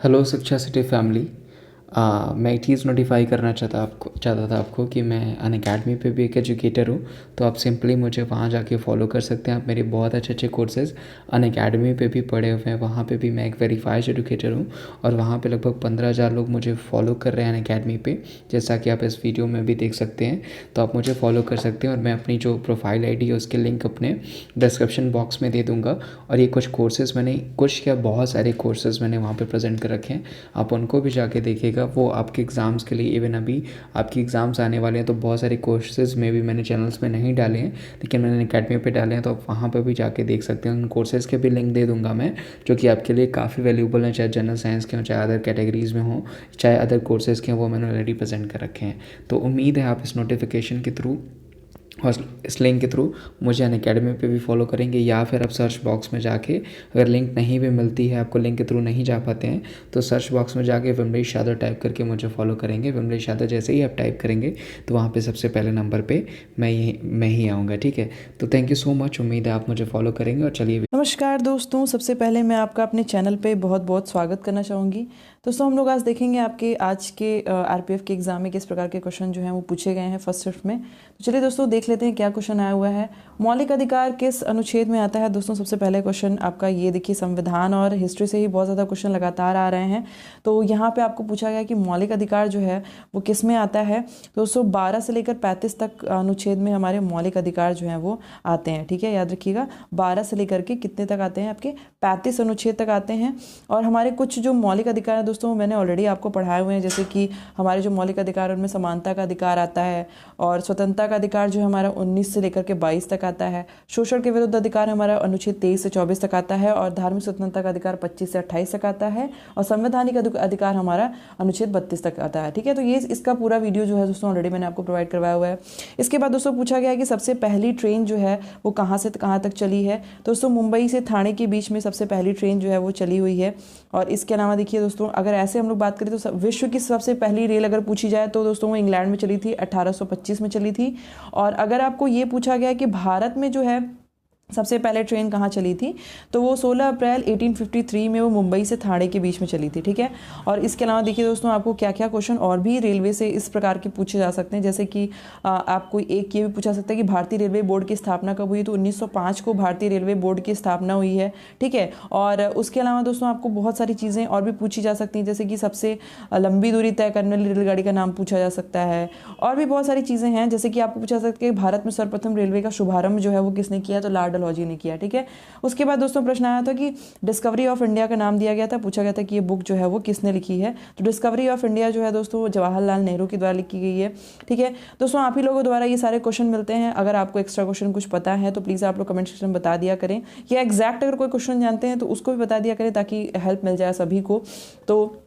Hello शिक्षा city family. मैं एक चीज़ नोटिफाई करना चाहता था आपको कि मैं अनअकैडमी पे भी एक एजुकेटर हूँ। तो आप सिंपली मुझे वहाँ जाके फॉलो कर सकते हैं। आप मेरे बहुत अच्छे अच्छे कोर्सेज अनअकैडमी पे भी पढ़े हुए हैं। वहाँ पे भी मैं एक वेरीफाइड एजुकेटर हूँ और वहाँ पे लगभग 15,000 लोग मुझे फॉलो कर रहे हैं अनअकैडमी पे, जैसा कि आप इस वीडियो में भी देख सकते हैं। तो आप मुझे फॉलो कर सकते हैं और मैं अपनी जो प्रोफाइल आईडी है उसके लिंक अपने डिस्क्रिप्शन बॉक्स में दे दूँगा। और ये कुछ क्या बहुत सारे कोर्सेज़ मैंने वहाँ पे प्रेजेंट कर रखे हैं, आप उनको भी जाके देखिएगा। वो आपके एग्ज़ाम्स के लिए, इवन अभी आपकी एग्ज़ाम्स आने वाले हैं तो बहुत सारे कोर्सेज़ में भी मैंने चैनल्स में नहीं डाले हैं, लेकिन मैंने अकेडमी पे डाले हैं। तो आप वहाँ पर भी जाके देख सकते हैं। उन कोर्सेज़ के भी लिंक दे दूँगा मैं, जो कि आपके लिए काफ़ी वैल्यूबल हैं, चाहे जनरल साइंस के हों, चाहे अदर कैटेगरीज़ में हों, चाहे अदर कोर्सेज़ के हों, वो मैंने ऑलरेडी प्रेजेंट कर रखे हैं। तो उम्मीद है आप इस नोटिफिकेशन के थ्रू और इस लिंक के थ्रू मुझे अनअकैडमी पे भी फॉलो करेंगे, या फिर आप सर्च बॉक्स में जाके, अगर लिंक नहीं भी मिलती है आपको, लिंक के थ्रू नहीं जा पाते हैं, तो सर्च बॉक्स में जाके विमलेश यादव टाइप करके मुझे फॉलो करेंगे। विमलेश यादव जैसे ही आप टाइप करेंगे तो वहाँ पे सबसे पहले नंबर पे मैं ही आऊँगा। ठीक है, तो थैंक यू सो मच। उम्मीद है आप मुझे फॉलो करेंगे। और चलिए, नमस्कार दोस्तों, सबसे पहले मैं आपका अपने चैनल पे बहुत बहुत स्वागत करना चाहूँगी। दोस्तों, हम लोग आज देखेंगे आपके आज के आरपीएफ के एग्जाम में किस प्रकार के क्वेश्चन जो हैं वो पूछे गए हैं फर्स्ट शिफ्ट में। तो चलिए दोस्तों देख लेते हैं क्या क्वेश्चन आया हुआ है। मौलिक अधिकार किस अनुच्छेद में आता है? दोस्तों सबसे पहले क्वेश्चन आपका ये देखिए, संविधान और हिस्ट्री से ही बहुत ज़्यादा क्वेश्चन लगातार आ रहे हैं। तो यहाँ पे आपको पूछा गया कि मौलिक अधिकार जो है वो किस में आता है। दोस्तों 12 से लेकर 35 तक अनुच्छेद में हमारे मौलिक अधिकार जो हैं वो आते हैं। ठीक है, याद रखिएगा 12 से लेकर के कितने तक आते हैं, आपके 35 अनुच्छेद तक आते हैं। और हमारे कुछ जो मौलिक अधिकार हैं दोस्तों, मैंने ऑलरेडी आपको पढ़ाए हुए हैं, जैसे कि हमारे जो मौलिक अधिकार उनमें समानता का अधिकार आता है, और स्वतंत्रता का अधिकार जो हमारा 19 से लेकर के 22 तक आता है। शोषण के विरुद्ध अधिकार हमारा अनुच्छेद 23 से 24 तक आता है, और धार्मिक स्वतंत्रता का अधिकार 25 से 28 तक आता है, और संवैधानिक अधिकार हमारा अनुच्छेद 32 तक आता है। ठीक है, तो ये इसका पूरा वीडियो जो है दोस्तों ऑलरेडी मैंने आपको प्रोवाइड करवाया हुआ है। इसके बाद दोस्तों पूछा गया है कि सबसे पहली ट्रेन जो है वो कहाँ से कहाँ तक चली है। दोस्तों मुंबई से ठाणे के बीच में सबसे पहली ट्रेन जो है वो चली हुई है। और इसके अलावा देखिए दोस्तों, अगर ऐसे हम लोग बात करें तो विश्व की सबसे पहली रेल अगर पूछी जाए तो दोस्तों वो इंग्लैंड में चली थी, 1825 में चली थी। और अगर आपको ये पूछा गया कि भारत में जो है सबसे पहले ट्रेन कहाँ चली थी, तो वो 16 अप्रैल 1853 में वो मुंबई से ठाणे के बीच में चली थी। ठीक है, और इसके अलावा देखिए दोस्तों, आपको क्या क्या क्वेश्चन और भी रेलवे से इस प्रकार के पूछे जा सकते हैं, जैसे कि आपको एक ये भी पूछा सकता है कि भारतीय रेलवे बोर्ड की स्थापना कब हुई, तो 1905 को भारतीय रेलवे बोर्ड की स्थापना हुई है। ठीक है, और उसके अलावा दोस्तों आपको बहुत सारी चीज़ें और भी पूछी जा सकती हैं, जैसे कि सबसे लंबी दूरी तय करने वाली रेलगाड़ी का नाम पूछा जा सकता है, और भी बहुत सारी चीज़ें हैं। जैसे कि आपको पूछा सकता है कि भारत में सर्वप्रथम रेलवे का शुभारंभ जो है वो किसने किया, तो लॉर्ड डलहौजी ने किया। ठीक है, उसके बाद दोस्तों प्रश्न आया था कि डिस्कवरी ऑफ इंडिया का नाम दिया गया था, पूछा गया था कि ये बुक जो है वो किसने लिखी है। तो डिस्कवरी ऑफ इंडिया जो है दोस्तों जवाहरलाल नेहरू के द्वारा लिखी गई है। ठीक है दोस्तों, आप ही लोगों द्वारा ये सारे क्वेश्चन मिलते हैं। अगर आपको एक्स्ट्रा क्वेश्चन कुछ पता है तो प्लीज़ आप लोग कमेंट सेक्शन में बता दिया करें, या एग्जैक्ट अगर कोई क्वेश्चन जानते हैं तो उसको भी बता दिया करें, ताकि हेल्प मिल जाए सभी को। तो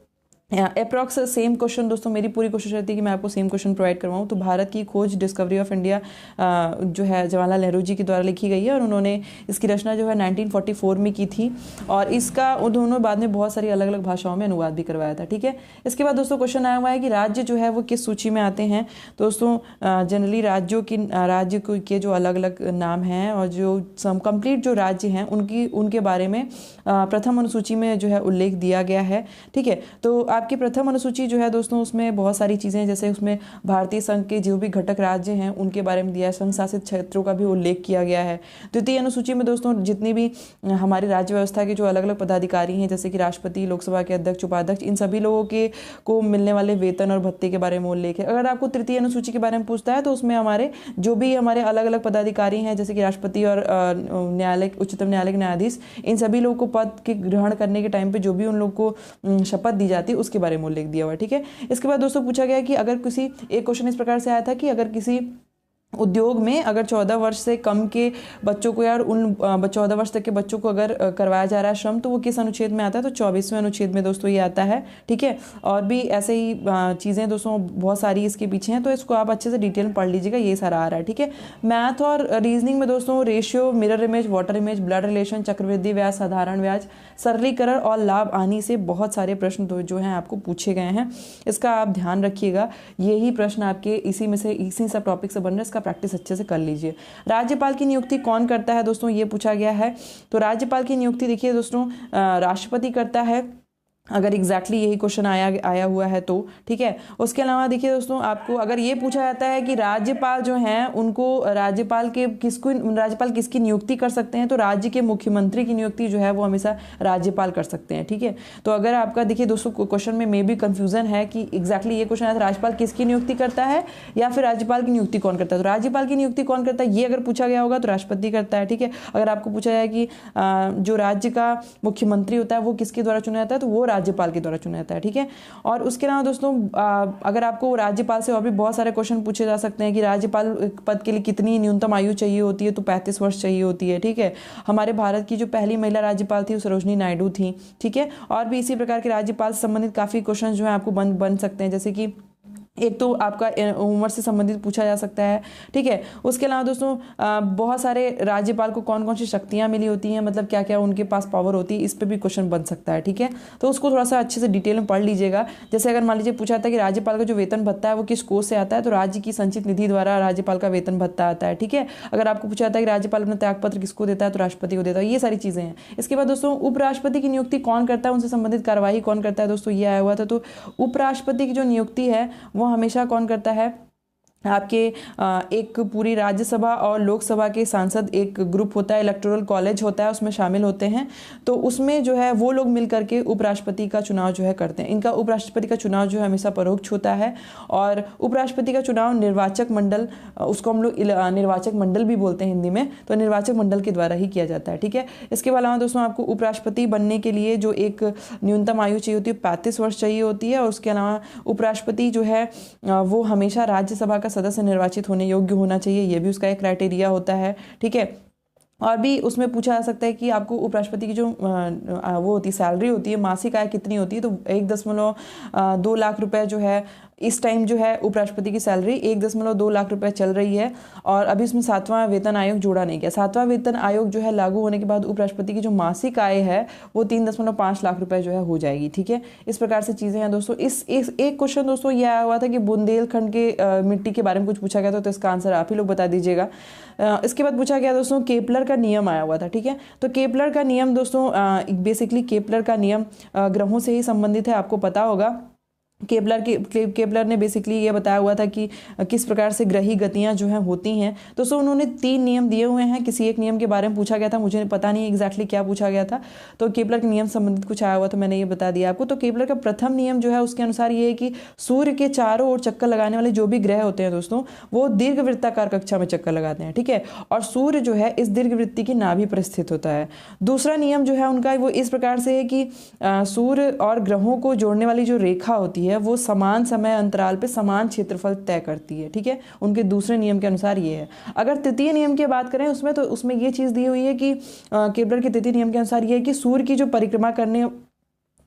अप्रॉक्स सेम क्वेश्चन दोस्तों, मेरी पूरी कोशिश रहती है कि मैं आपको सेम क्वेश्चन प्रोवाइड करवाऊँ। तो भारत की खोज डिस्कवरी ऑफ इंडिया जो है जवाहरलाल नेहरू जी के द्वारा लिखी गई है, और उन्होंने इसकी रचना जो है 1944 में की थी, और इसका उन्होंने बाद में बहुत सारी अलग अलग भाषाओं में अनुवाद भी करवाया था। ठीक है, इसके बाद दोस्तों क्वेश्चन आया हुआ है कि राज्य जो है वो किस सूची में आते हैं। दोस्तों जनरली राज्यों की राज्य के जो अलग अलग नाम हैं, और जो कंप्लीट जो राज्य हैं उनके बारे में प्रथम अनुसूची में जो है उल्लेख दिया गया है। ठीक है, तो आपकी प्रथम अनुसूची जो है दोस्तों उसमें बहुत सारी चीज़ें, जैसे उसमें भारतीय संघ के जो भी घटक राज्य हैं उनके बारे में दिया है, संघ शासित क्षेत्रों का भी उल्लेख किया गया है। द्वितीय अनुसूची में दोस्तों जितनी भी हमारी राज्य व्यवस्था के जो अलग अलग पदाधिकारी हैं, जैसे कि राष्ट्रपति, लोकसभा के अध्यक्ष, उपाध्यक्ष, इन सभी लोगों के को मिलने वाले वेतन और भत्ते के बारे में उल्लेख है। अगर आपको तृतीय अनुसूची के बारे में पूछता है तो उसमें हमारे जो भी हमारे अलग अलग पदाधिकारी हैं, जैसे कि राष्ट्रपति और न्यायालय, उच्चतम न्यायालय के न्यायाधीश, इन सभी लोगों को पद के ग्रहण करने के टाइम पे जो भी उन लोग को शपथ दी जाती है उसके बारे में उल्लेख दिया हुआ है। ठीक है, इसके बाद दोस्तों पूछा गया कि अगर किसी, एक क्वेश्चन इस प्रकार से आया था कि अगर किसी उद्योग में अगर 14 वर्ष से कम के बच्चों को, यार उन 14 वर्ष तक के बच्चों को अगर करवाया जा रहा है श्रम, तो वो किस अनुच्छेद में आता है, तो 24वें अनुच्छेद में दोस्तों ये आता है। ठीक है, और भी ऐसे ही चीज़ें दोस्तों बहुत सारी इसके पीछे हैं, तो इसको आप अच्छे से डिटेल में पढ़ लीजिएगा, ये सारा आ रहा है। ठीक है, मैथ और रीजनिंग में दोस्तों ratio, mirror image, water image, blood relation, चक्रवृद्धि ब्याज, साधारण ब्याज, सरलीकरण और लाभ हानि से बहुत सारे प्रश्न जो हैं आपको पूछे गए हैं। इसका आप ध्यान रखिएगा, यही प्रश्न आपके इसी सब टॉपिक से बन रहे हैं, इसका प्रैक्टिस अच्छे से कर लीजिए। राज्यपाल की नियुक्ति कौन करता है दोस्तों, ये पूछा गया है। तो राज्यपाल की नियुक्ति देखिए दोस्तों राष्ट्रपति करता है, अगर एग्जैक्टली यही क्वेश्चन आया हुआ है तो ठीक है। उसके अलावा देखिए दोस्तों, आपको अगर ये पूछा जाता है कि राज्यपाल जो हैं उनको राज्यपाल किसकी नियुक्ति कर सकते हैं, तो राज्य के मुख्यमंत्री की नियुक्ति जो है वो हमेशा राज्यपाल कर सकते हैं। ठीक है, तो अगर आपका देखिए दोस्तों क्वेश्चन में मे भी कंफ्यूजन है कि एग्जैक्टली ये क्वेश्चन है राज्यपाल किसकी नियुक्ति करता है या फिर राज्यपाल की नियुक्ति कौन करता है। तो राज्यपाल की नियुक्ति कौन करता है ये अगर पूछा गया होगा तो राष्ट्रपति करता है। ठीक है, अगर आपको पूछा जाए कि जो राज्य का मुख्यमंत्री होता है वो किसके द्वारा चुना जाता है, तो वो राज्यपाल के द्वारा चुना जाता है। ठीक है, और उसके अलावा दोस्तों अगर आपको राज्यपाल से और भी बहुत सारे क्वेश्चन पूछे जा सकते हैं कि राज्यपाल पद के लिए कितनी न्यूनतम आयु चाहिए होती है, तो 35 वर्ष चाहिए होती है। ठीक है, हमारे भारत की जो पहली महिला राज्यपाल थी वो सरोजनी नायडू थी। ठीक है, और भी इसी प्रकार के राज्यपाल से संबंधित काफी क्वेश्चन जो है आपको बन सकते हैं, जैसे कि एक तो आपका उम्र से संबंधित पूछा जा सकता है। ठीक है, उसके अलावा दोस्तों बहुत सारे राज्यपाल को कौन कौन सी शक्तियां मिली होती हैं, मतलब क्या क्या उनके पास पावर होती है, इस पे भी क्वेश्चन बन सकता है। ठीक है, तो उसको थोड़ा सा अच्छे से डिटेल में पढ़ लीजिएगा। जैसे अगर मान लीजिए पूछा था कि राज्यपाल का जो वेतन भत्ता है वो किस कोष से आता है, तो राज्य की संचित निधि द्वारा राज्यपाल का वेतन भत्ता आता है। ठीक है, अगर आपको पूछा था कि राज्यपाल अपना त्यागपत्र किसको देता है, तो राष्ट्रपति को देता है। ये सारी चीजें हैं। इसके बाद दोस्तों उपराष्ट्रपति की नियुक्ति कौन करता है, उनसे संबंधित कार्यवाही कौन करता है, दोस्तों ये आया हुआ था। तो उपराष्ट्रपति की जो नियुक्ति है वो हमेशा कौन करता है, आपके एक पूरी राज्यसभा और लोकसभा के सांसद एक ग्रुप होता है, इलेक्टोरल कॉलेज होता है, उसमें शामिल होते हैं। तो उसमें जो है वो लोग मिलकर के उपराष्ट्रपति का चुनाव जो है करते हैं। इनका उपराष्ट्रपति का चुनाव जो है हमेशा परोक्ष होता है, और उपराष्ट्रपति का चुनाव निर्वाचक मंडल, उसको हम लोग निर्वाचक मंडल भी बोलते हैं हिंदी में, तो निर्वाचक मंडल के द्वारा ही किया जाता है। ठीक है, इसके अलावा दोस्तों आपको उपराष्ट्रपति बनने के लिए जो एक न्यूनतम आयु चाहिए होती है 35 वर्ष चाहिए होती है। और उसके अलावा उपराष्ट्रपति जो है वो हमेशा राज्यसभा सदस्य निर्वाचित होने योग्य होना चाहिए, यह भी उसका एक क्राइटेरिया होता है। ठीक है, और भी उसमें पूछा जा सकता है कि आपको उपराष्ट्रपति की जो वो होती है सैलरी होती है, मासिक आय कितनी होती है, तो 1.2 लाख रुपए जो है इस टाइम जो है उपराष्ट्रपति की सैलरी 1.2 लाख रुपए चल रही है। और अभी इसमें 7वां वेतन आयोग जोड़ा नहीं गया। 7वां वेतन आयोग जो है लागू होने के बाद उपराष्ट्रपति की जो मासिक आय है वो 3.5 लाख रुपए जो है हो जाएगी। ठीक है, इस प्रकार से चीजें हैं दोस्तों। इस एक क्वेश्चन दोस्तों ये आया हुआ था कि बुंदेलखंड के मिट्टी के बारे में कुछ पूछा गया था, तो इसका आंसर आप ही लोग बता दीजिएगा। इसके बाद पूछा गया दोस्तों केपलर का नियम आया हुआ था। ठीक है, तो केपलर का नियम दोस्तों बेसिकली केपलर का नियम ग्रहों से ही संबंधित है, आपको पता होगा। केपलर ने बेसिकली ये बताया हुआ था कि किस प्रकार से ग्रही गतियां जो हैं होती हैं। तो सो उन्होंने 3 नियम दिए हुए हैं। किसी एक नियम के बारे में पूछा गया था, मुझे पता नहीं एग्जैक्टली क्या पूछा गया था, तो केपलर के नियम संबंधित कुछ आया हुआ था, मैंने ये बता दिया आपको। तो केपलर का प्रथम नियम जो है उसके अनुसार ये है कि सूर्य के चारों ओर चक्कर लगाने वाले जो भी ग्रह होते हैं दोस्तों वो दीर्घवृत्ताकार कक्षा में चक्कर लगाते हैं। ठीक है, और सूर्य जो है इस दीर्घवृत्ति की नाभि पर स्थित होता है। दूसरा नियम जो है उनका वो इस प्रकार से है कि सूर्य और ग्रहों को जोड़ने वाली जो रेखा होती है वो समान समय अंतराल पे समान क्षेत्रफल तय करती है। ठीक है, उनके दूसरे नियम के अनुसार ये है। अगर तृतीय नियम की बात करें उसमें, तो उसमें ये चीज दी हुई है कि केपलर के तृतीय नियम के अनुसार ये है कि सूर्य की जो परिक्रमा करने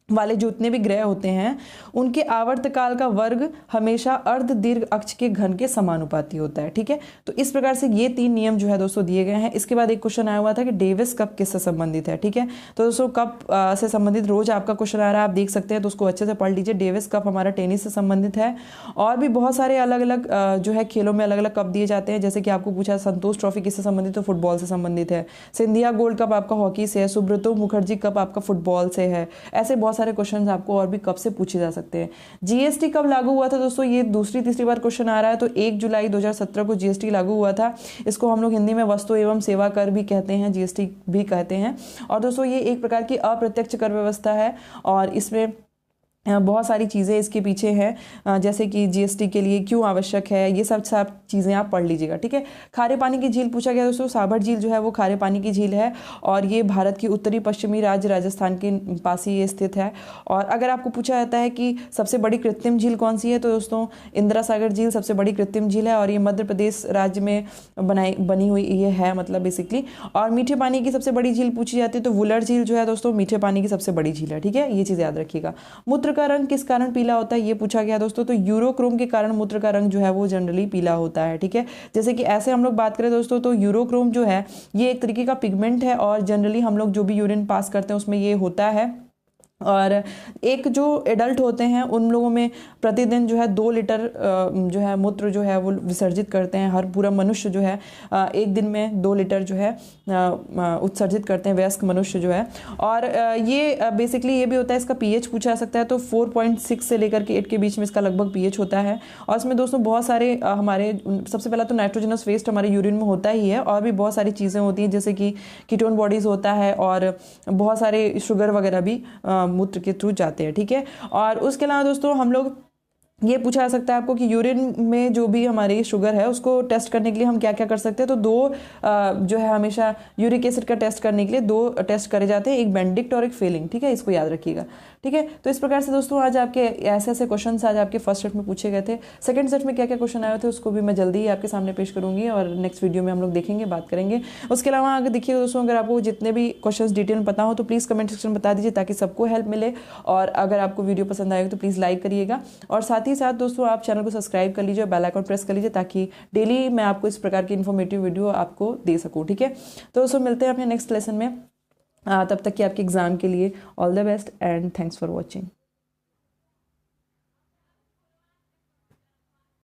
वाले जितने भी ग्रह होते हैं उनके आवर्तकाल का वर्ग हमेशा अर्ध दीर्घ अक्ष के घन के समानुपाती होता है। ठीक है, तो इस प्रकार से ये 3 नियम जो है दोस्तों दिए गए हैं। इसके बाद एक क्वेश्चन आया हुआ था कि डेविस कप किससे संबंधित है। ठीक है, तो दोस्तों कप से संबंधित रोज आपका क्वेश्चन आ रहा है, आप देख सकते हैं, तो उसको अच्छे से पढ़ लीजिए। डेविस कप हमारा टेनिस से संबंधित है, और भी बहुत सारे अलग अलग जो है खेलों में अलग अलग कप दिए जाते हैं। जैसे कि आपको पूछा संतोष ट्रॉफी किससे संबंधित, तो फुटबॉल से संबंधित है। सिंधिया गोल्ड कप आपका हॉकी से है। सुब्रतो मुखर्जी कप आपका फुटबॉल से है। ऐसे बहुत सारे क्वेश्चन आपको और भी कब से पूछे जा सकते हैं। जीएसटी कब लागू हुआ था दोस्तों, ये दूसरी तीसरी बार क्वेश्चन आ रहा है। तो 1 जुलाई 2017 को जीएसटी लागू हुआ था। इसको हम लोग हिंदी में वस्तु एवं सेवा कर भी कहते हैं, जीएसटी भी कहते हैं। और दोस्तों ये एक प्रकार की अप्रत्यक्ष कर व्यवस्था है, और इसमें बहुत सारी चीज़ें इसके पीछे हैं, जैसे कि जीएसटी के लिए क्यों आवश्यक है, ये सब चीज़ें आप पढ़ लीजिएगा। ठीक है, खारे पानी की झील पूछा गया दोस्तों। साबर झील जो है वो खारे पानी की झील है, और ये भारत की उत्तरी पश्चिमी राज्य राजस्थान के पास ही ये स्थित है। और अगर आपको पूछा जाता है कि सबसे बड़ी कृत्रिम झील कौन सी है, तो दोस्तों इंदिरा सागर झील सबसे बड़ी कृत्रिम झील है, और ये मध्य प्रदेश राज्य में बनी हुई ये है, मतलब बेसिकली। और मीठे पानी की सबसे बड़ी झील पूछी जाती है, तो वुलर झील जो है दोस्तों मीठे पानी की सबसे बड़ी झील है। ठीक है, ये चीज़ याद रखिएगा। मूत्र का रंग किस कारण पीला होता है, ये पूछा गया दोस्तों। तो यूरोक्रोम के कारण मूत्र का रंग जो है वो जनरली पीला होता है। ठीक है, जैसे कि ऐसे हम लोग बात करें दोस्तों, तो यूरोक्रोम जो है ये एक तरीके का पिगमेंट है, और जनरली हम लोग जो भी यूरिन पास करते हैं उसमें ये होता है। और एक जो एडल्ट होते हैं उन लोगों में प्रतिदिन जो है 2 लीटर जो है मूत्र जो है वो विसर्जित करते हैं। हर पूरा मनुष्य जो है एक दिन में 2 लीटर जो है उत्सर्जित करते हैं, वयस्क मनुष्य जो है। और ये बेसिकली ये भी होता है, इसका पीएच पूछा जा सकता है, तो 4.6 से लेकर के 8 के बीच में इसका लगभग पीएच होता है। और इसमें दोस्तों बहुत सारे हमारे सबसे पहला तो नाइट्रोजनस वेस्ट हमारे यूरिन में होता ही है, और भी बहुत सारी चीज़ें होती हैं जैसे कि कीटोन बॉडीज होता है, और बहुत सारे शुगर वगैरह भी मूत्र के थ्रू जाते हैं, ठीक है। और उसके अलावा दोस्तों हम लोग ये पूछा जा सकता है आपको कि यूरिन में जो भी हमारी शुगर है उसको टेस्ट करने के लिए हम क्या क्या कर सकते हैं। तो 2 जो है हमेशा यूरिक एसिड का टेस्ट करने के लिए 2 टेस्ट करे जाते हैं, एक बेंडिक्ट और एक फेलिंग, ठीक है, इसको याद रखिएगा, ठीक है। तो इस प्रकार से दोस्तों आज आपके ऐसे ऐसे क्वेश्चन आज आपके फर्स्ट सेट में पूछे गए थे। सेकंड सेट में क्या क्या क्वेश्चन आए थे उसको भी मैं जल्दी ही आपके सामने पेश करूंगी, और नेक्स्ट वीडियो में हम लोग देखेंगे, बात करेंगे। उसके अलावा अगर देखिएगा दोस्तों, अगर आपको जितने भी क्वेश्चन डिटेल में पता हो तो प्लीज़ कमेंट सेक्शन में बता दीजिए ताकि सबको हेल्प मिले। और अगर आपको वीडियो पसंद आएगा तो प्लीज़ लाइक करिएगा, और साथ ही साथ दोस्तों आप चैनल को सब्सक्राइब कर लीजिए और बेल आइकन प्रेस कर लीजिए ताकि डेली मैं आपको इस प्रकार की इन्फॉर्मेटिव वीडियो आपको दे सकूं, ठीक है। तो दोस्तों मिलते हैं अपने नेक्स्ट लेसन में, तब तक कि आपके एग्जाम के लिए all the best and thanks for watching.